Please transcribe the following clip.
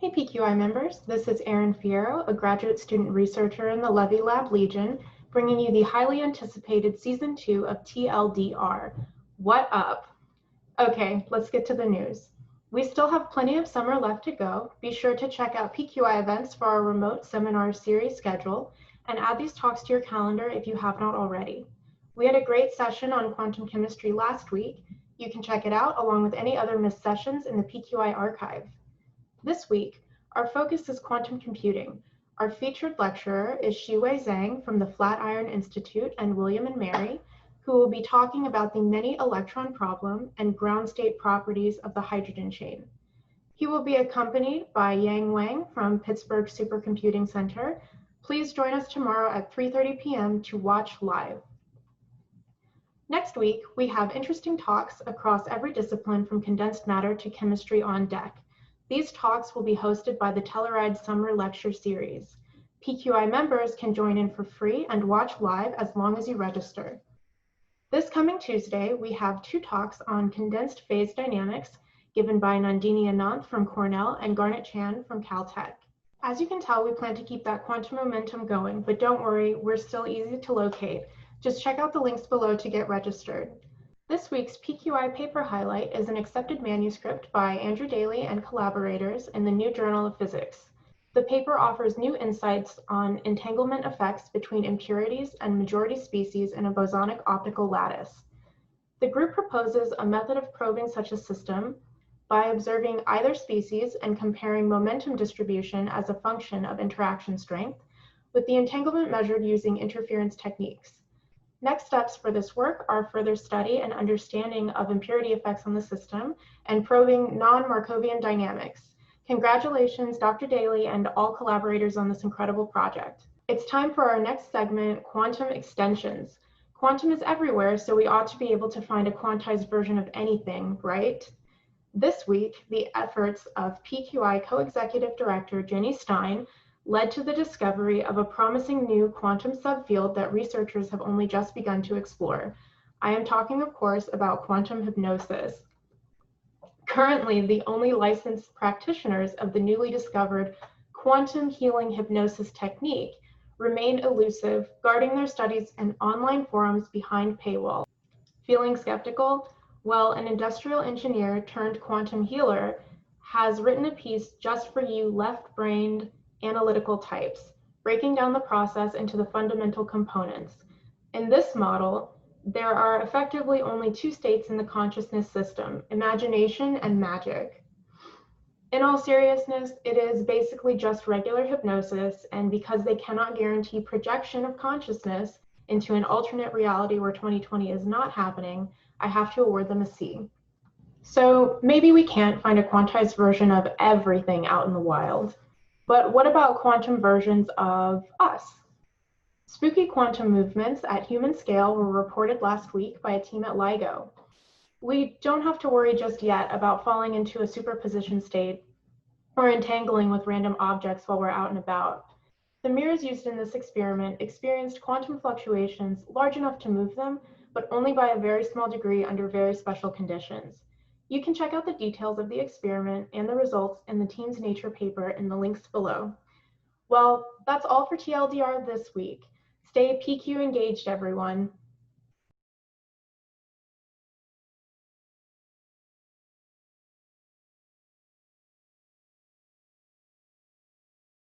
Hey PQI members, this is Erin Fierro, a graduate student researcher in the Levy Lab Legion, bringing you the highly anticipated Season 2 of TLDR. What up? Okay, let's get to the news. We still have plenty of summer left to go. Be sure to check out PQI events for our remote seminar series schedule and add these talks to your calendar if you have not already. We had a great session on quantum chemistry last week. You can check it out along with any other missed sessions in the PQI archive. This week, our focus is quantum computing. Our featured lecturer is Shiwei Zhang from the Flatiron Institute and William and Mary, who will be talking about the many electron problem and ground state properties of the hydrogen chain. He will be accompanied by Yang Wang from Pittsburgh Supercomputing Center. Please join us tomorrow at 3:30 p.m. to watch live. Next week, we have interesting talks across every discipline from condensed matter to chemistry on deck. These talks will be hosted by the Telluride Summer Lecture Series. PQI members can join in for free and watch live as long as you register. This coming Tuesday, we have 2 talks on condensed phase dynamics given by Nandini Anant from Cornell and Garnet Chan from Caltech. As you can tell, we plan to keep that quantum momentum going, but don't worry, we're still easy to locate. Just check out the links below to get registered. This week's PQI paper highlight is an accepted manuscript by Andrew Daly and collaborators in the New Journal of Physics. The paper offers new insights on entanglement effects between impurities and majority species in a bosonic optical lattice. The group proposes a method of probing such a system by observing either species and comparing momentum distribution as a function of interaction strength, with the entanglement measured using interference techniques. Next steps for this work are further study and understanding of impurity effects on the system and probing non-Markovian dynamics. Congratulations, Dr. Daly and all collaborators on this incredible project. It's time for our next segment, quantum extensions. Quantum is everywhere, so we ought to be able to find a quantized version of anything, right? This week, the efforts of PQI co-executive director Jenny Stein led to the discovery of a promising new quantum subfield that researchers have only just begun to explore. I am talking, of course, about quantum hypnosis. Currently, the only licensed practitioners of the newly discovered quantum healing hypnosis technique remain elusive, guarding their studies in online forums behind paywall. Feeling skeptical? Well, an industrial engineer turned quantum healer has written a piece just for you left-brained analytical types, breaking down the process into the fundamental components. In this model, there are effectively only 2 states in the consciousness system, imagination and magic. In all seriousness, it is basically just regular hypnosis, and because they cannot guarantee projection of consciousness into an alternate reality where 2020 is not happening, I have to award them a C. So maybe we can't find a quantized version of everything out in the wild. But what about quantum versions of us? Spooky quantum movements at human scale were reported last week by a team at LIGO. We don't have to worry just yet about falling into a superposition state or entangling with random objects while we're out and about. The mirrors used in this experiment experienced quantum fluctuations large enough to move them, but only by a very small degree under very special conditions. You can check out the details of the experiment and the results in the team's Nature paper in the links below. Well, that's all for TLDR this week. Stay PQ engaged, everyone.